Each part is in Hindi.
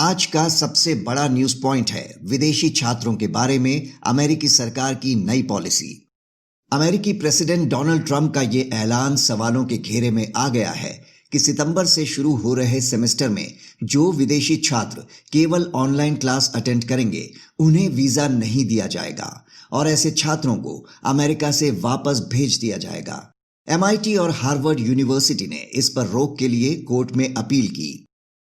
आज का सबसे बड़ा न्यूज पॉइंट है विदेशी छात्रों के बारे में अमेरिकी सरकार की नई पॉलिसी। अमेरिकी प्रेसिडेंट डोनाल्ड ट्रंप का ये ऐलान सवालों के घेरे में आ गया है कि सितंबर से शुरू हो रहे सेमेस्टर में जो विदेशी छात्र केवल ऑनलाइन क्लास अटेंड करेंगे उन्हें वीजा नहीं दिया जाएगा और ऐसे छात्रों को अमेरिका से वापस भेज दिया जाएगा। MIT और हार्वर्ड यूनिवर्सिटी ने इस पर रोक के लिए कोर्ट में अपील की।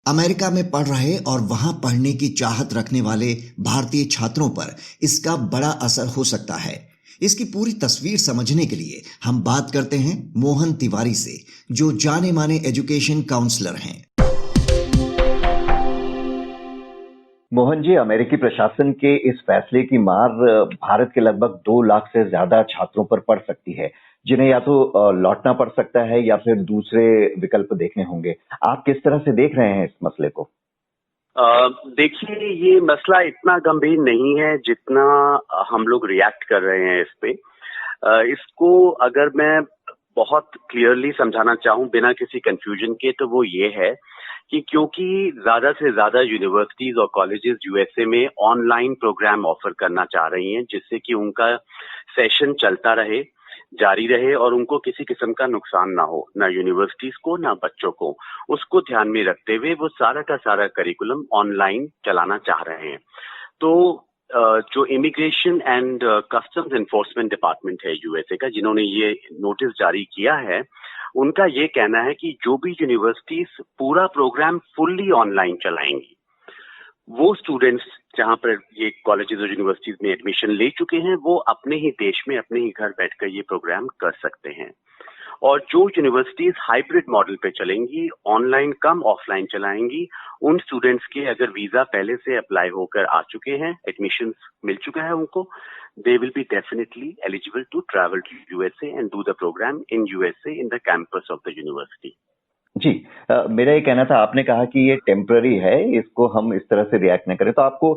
अमेरिका में पढ़ रहे और वहां पढ़ने की चाहत रखने वाले भारतीय छात्रों पर इसका बड़ा असर हो सकता है। इसकी पूरी तस्वीर समझने के लिए हम बात करते हैं मोहन तिवारी से, जो जाने माने एजुकेशन काउंसलर हैं। मोहन जी, अमेरिकी प्रशासन के इस फैसले की मार भारत के लगभग 2 लाख से ज्यादा छात्रों पर पड़ सकती है, जिन्हें या तो लौटना पड़ सकता है या फिर दूसरे विकल्प देखने होंगे। आप किस तरह से देख रहे हैं इस मसले को? देखिए, ये मसला इतना गंभीर नहीं है जितना हम लोग रिएक्ट कर रहे हैं इस पे। इसको अगर मैं बहुत क्लियरली समझाना चाहूँ बिना किसी कंफ्यूजन के, तो वो ये है कि क्योंकि ज्यादा से ज्यादा यूनिवर्सिटीज और कॉलेजेस यूएसए में ऑनलाइन प्रोग्राम ऑफर करना चाह रही हैं, जिससे कि उनका सेशन चलता रहे, जारी रहे और उनको किसी किस्म का नुकसान ना हो, ना यूनिवर्सिटीज को ना बच्चों को। उसको ध्यान में रखते हुए वो सारा का सारा करिकुलम ऑनलाइन चलाना चाह रहे हैं। तो जो immigration and customs enforcement department है यूएसए का, जिन्होंने ये नोटिस जारी किया है, उनका ये कहना है कि जो भी यूनिवर्सिटीज पूरा प्रोग्राम फुल्ली ऑनलाइन चलाएंगी, वो स्टूडेंट्स जहां पर ये कॉलेजेस और यूनिवर्सिटीज में एडमिशन ले चुके हैं, वो अपने ही देश में अपने ही घर बैठकर ये प्रोग्राम कर सकते हैं। और जो यूनिवर्सिटीज हाइब्रिड मॉडल पे चलेंगी, ऑनलाइन कम ऑफलाइन चलाएंगी, उन स्टूडेंट्स के अगर वीजा पहले से अप्लाई होकर आ चुके हैं, एडमिशन मिल चुका है उनको, they will be definitely eligible to travel to USA and do the program in USA in the campus of the university. जी, मेरा ये कहना था, आपने कहा कि ये टेम्पररी है, इसको हम इस तरह से रिएक्ट नहीं करें, तो आपको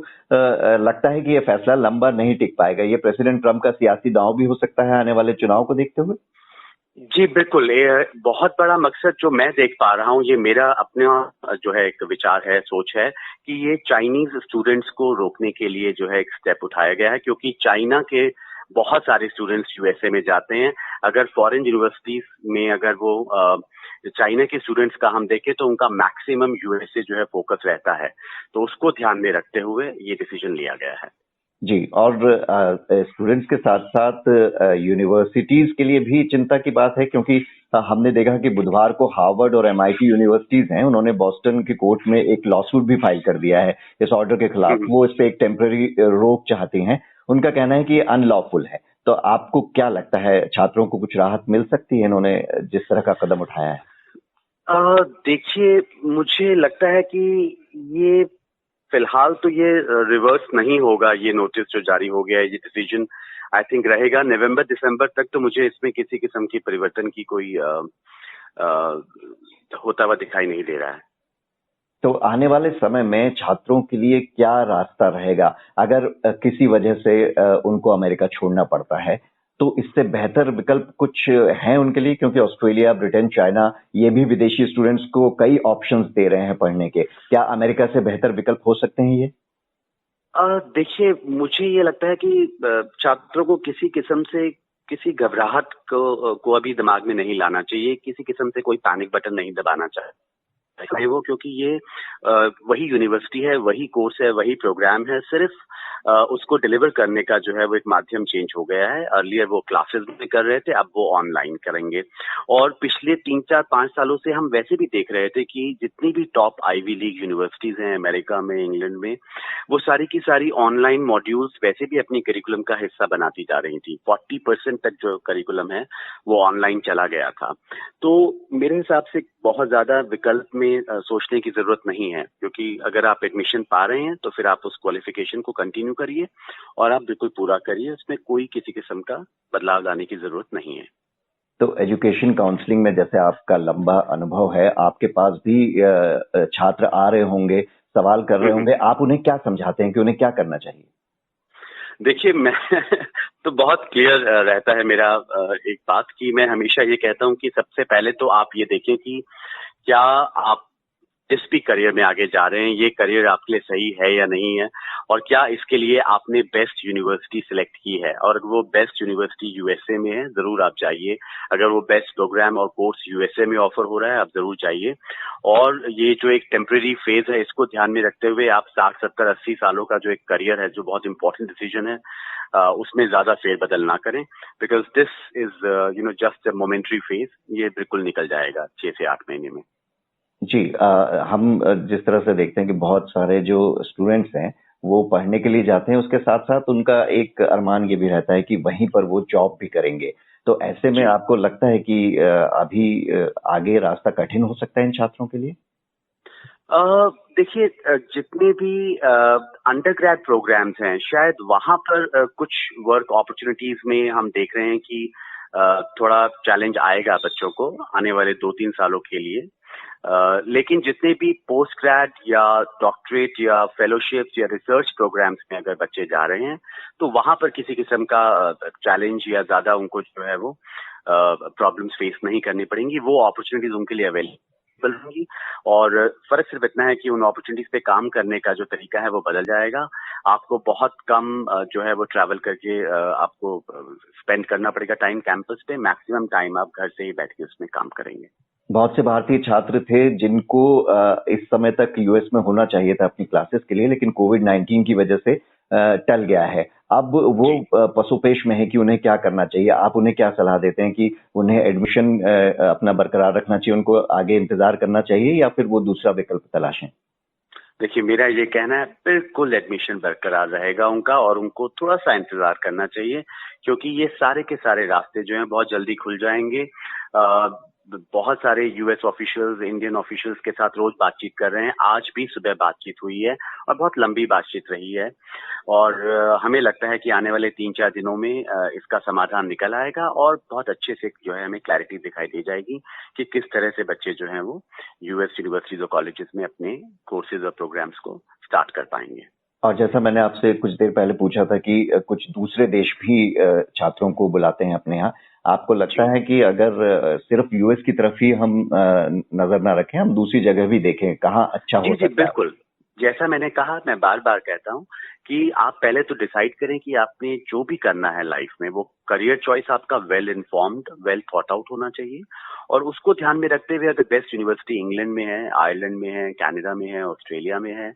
लगता है कि ये फैसला लंबा नहीं टिक पाएगा? ये प्रेसिडेंट ट्रंप का सियासी दांव भी हो सकता है आने वाले चुनाव को देखते हुए? जी बिल्कुल, ये बहुत बड़ा मकसद जो मैं देख पा रहा हूँ, ये मेरा अपना जो है एक विचार है, सोच है कि ये चाइनीज स्टूडेंट्स को रोकने के लिए जो है एक स्टेप उठाया गया है, क्योंकि चाइना के बहुत सारे स्टूडेंट्स यूएसए में जाते हैं। अगर फॉरेन यूनिवर्सिटीज में अगर वो चाइना के स्टूडेंट्स का हम देखें तो उनका मैक्सिमम यूएसए जो है फोकस रहता है, तो उसको ध्यान में रखते हुए ये डिसीजन लिया गया है। जी, और स्टूडेंट्स के साथ साथ यूनिवर्सिटीज के लिए भी चिंता की बात है, क्योंकि हमने देखा कि बुधवार को हार्वर्ड और MIT यूनिवर्सिटीज हैं, उन्होंने बॉस्टन के कोर्ट में एक लॉसूट भी फाइल कर दिया है इस ऑर्डर के खिलाफ। वो इस पे एक टेम्पररी रोक चाहती हैं। उनका कहना है कि ये अनलॉफुल है। तो आपको क्या लगता है, छात्रों को कुछ राहत मिल सकती है इन्होंने जिस तरह का कदम उठाया है? देखिए, मुझे लगता है कि ये फिलहाल तो ये रिवर्स नहीं होगा। ये नोटिस जो जारी हो गया है, ये डिसीजन आई थिंक रहेगा नवंबर दिसंबर तक। तो मुझे इसमें किसी किस्म की परिवर्तन की कोई होता हुआ दिखाई नहीं दे रहा है। तो आने वाले समय में छात्रों के लिए क्या रास्ता रहेगा अगर किसी वजह से उनको अमेरिका छोड़ना पड़ता है? तो इससे बेहतर विकल्प कुछ हैं उनके लिए, क्योंकि ऑस्ट्रेलिया, ब्रिटेन, चाइना ये भी विदेशी स्टूडेंट्स को कई ऑप्शंस दे रहे हैं पढ़ने के। क्या अमेरिका से बेहतर विकल्प हो सकते हैं ये? देखिए, मुझे ये लगता है कि छात्रों को किसी किस्म से किसी घबराहट को अभी दिमाग में नहीं लाना चाहिए, किसी किस्म से कोई पैनिक बटन नहीं दबाना चाहिए वो, क्योंकि ये वही यूनिवर्सिटी है, वही कोर्स है, वही प्रोग्राम है। सिर्फ उसको डिलीवर करने का जो है वो एक माध्यम चेंज हो गया है। अर्लियर वो क्लासेस में कर रहे थे, अब वो ऑनलाइन करेंगे। और पिछले 3-4-5 सालों से हम वैसे भी देख रहे थे कि जितनी भी टॉप आईवी लीग यूनिवर्सिटीज हैं अमेरिका में, इंग्लैंड में, वो सारी की सारी ऑनलाइन मॉड्यूल्स वैसे भी अपनी करिकुलम का हिस्सा बनाती जा रही थी। 40% तक जो करिकुलम है वो ऑनलाइन चला गया था। तो मेरे हिसाब से बहुत ज्यादा विकल्प में सोचने की जरूरत नहीं है, क्योंकि अगर आप एडमिशन पा रहे हैं तो फिर आप उस क्वालिफिकेशन को कंटिन्यू करिए और आप बिल्कुल पूरा करिए। उसमें कोई किसी किस्म का बदलाव लाने की जरूरत नहीं है। तो एजुकेशन काउंसलिंग में जैसे आपका लंबा अनुभव है, आपके पास भी छात्र आ रहे होंगे, सवाल कर रहे होंगे, आप उन्हें क्या समझाते हैं कि उन्हें क्या करना चाहिए? देखिए, मैं तो बहुत क्लियर रहता है मेरा एक बात कि मैं हमेशा ये कहता हूं कि सबसे पहले तो आप ये देखें कि क्या आप जिस भी करियर में आगे जा रहे हैं, ये करियर आपके लिए सही है या नहीं है, और क्या इसके लिए आपने बेस्ट यूनिवर्सिटी सिलेक्ट की है, और अगर वो बेस्ट यूनिवर्सिटी यूएसए में है, जरूर आप जाइए। अगर वो बेस्ट प्रोग्राम और कोर्स यूएसए में ऑफर हो रहा है, आप जरूर जाइए। और ये जो एक टेम्परेरी फेज है, इसको ध्यान में रखते हुए आप 60, 70, 80 सालों का जो एक करियर है, जो बहुत इंपॉर्टेंट डिसीजन है, उसमें ज्यादा फेरबदल ना करें, because this is just a momentary phase. ये बिल्कुल निकल जाएगा 6 से 8 महीने में। जी, हम जिस तरह से देखते हैं कि बहुत सारे जो स्टूडेंट्स हैं वो पढ़ने के लिए जाते हैं, उसके साथ साथ उनका एक अरमान ये भी रहता है कि वहीं पर वो जॉब भी करेंगे। तो ऐसे में जी। आपको लगता है कि अभी आगे रास्ता कठिन हो सकता है इन छात्रों के लिए? देखिए, जितने भी अंडर ग्रेड प्रोग्राम्स हैं, शायद वहां पर कुछ वर्क अपॉर्चुनिटीज में हम देख रहे हैं कि थोड़ा चैलेंज आएगा बच्चों को आने वाले 2-3 सालों के लिए। लेकिन जितने भी पोस्ट ग्रेड या डॉक्टरेट या फेलोशिप्स या रिसर्च प्रोग्राम्स में अगर बच्चे जा रहे हैं, तो वहां पर किसी किस्म का चैलेंज या ज्यादा उनको जो है वो प्रॉब्लम्स फेस नहीं करनी पड़ेंगी। वो अपॉर्चुनिटीज उनके लिए अवेलेबल होंगी, और फर्क सिर्फ इतना है कि उन अपॉर्चुनिटीज पे काम करने का जो तरीका है वो बदल जाएगा। आपको बहुत कम जो है वो ट्रैवल करके आपको स्पेंड करना पड़ेगा टाइम कैंपस पे। मैक्सिमम टाइम आप घर से ही बैठ के उसमें काम करेंगे। बहुत से भारतीय छात्र थे जिनको इस समय तक यूएस में होना चाहिए था अपनी क्लासेस के लिए, लेकिन कोविड-19 की वजह से टल गया है। अब वो पसोपेश में है कि उन्हें क्या करना चाहिए? आप उन्हें क्या सलाह देते हैं कि उन्हें एडमिशन अपना बरकरार रखना चाहिए, उनको आगे इंतजार करना चाहिए या फिर वो दूसरा विकल्प तलाशें? देखिए, मेरा ये कहना है, बिल्कुल एडमिशन बरकरार रहेगा उनका, और उनको थोड़ा सा इंतजार करना चाहिए, क्योंकि ये सारे के सारे रास्ते जो हैं बहुत जल्दी खुल जाएंगे। बहुत सारे यूएस ऑफिशियल्स, इंडियन ऑफिशियल्स के साथ रोज बातचीत कर रहे हैं। आज भी सुबह बातचीत हुई है और बहुत लंबी बातचीत रही है, और हमें लगता है कि आने वाले 3-4 दिनों में इसका समाधान निकल आएगा, और बहुत अच्छे से जो है हमें क्लैरिटी दिखाई दे जाएगी कि किस तरह से बच्चे जो हैं वो यूएस यूनिवर्सिटीज और कॉलेजेस में अपने कोर्सेज और प्रोग्राम्स को स्टार्ट कर पाएंगे। और जैसा मैंने आपसे कुछ देर पहले पूछा था कि कुछ दूसरे देश भी छात्रों को बुलाते हैं अपने यहाँ, आपको लगता है कि अगर सिर्फ यूएस की तरफ ही हम नजर ना रखें, हम दूसरी जगह भी देखें, कहाँ अच्छा हो जी, सकता है? बिल्कुल। जैसा मैंने कहा, मैं बार-बार कहता हूँ कि आप पहले तो डिसाइड करें कि आपने जो भी करना है लाइफ में, वो करियर चॉइस आपका well informed, well thought out होना चाहिए, और उसको ध्यान में रखते हुए अगर बेस्ट यूनिवर्सिटी इंग्लैंड में है, आयरलैंड में है, कनाडा में है, ऑस्ट्रेलिया में है,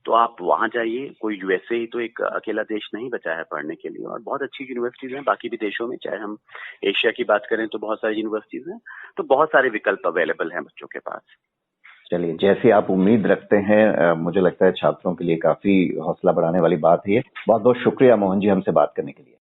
तो आप वहाँ जाइए। कोई यूएसए ही तो एक अकेला देश नहीं बचा है पढ़ने के लिए, और बहुत अच्छी यूनिवर्सिटीज हैं बाकी भी देशों में। चाहे हम एशिया की बात करें तो बहुत सारी यूनिवर्सिटीज हैं, तो बहुत सारे विकल्प अवेलेबल हैं बच्चों के पास। चलिए, जैसे आप उम्मीद रखते हैं, मुझे लगता है छात्रों के लिए काफी हौसला बढ़ाने वाली बात है ये। बहुत बहुत शुक्रिया मोहन जी हमसे बात करने के लिए।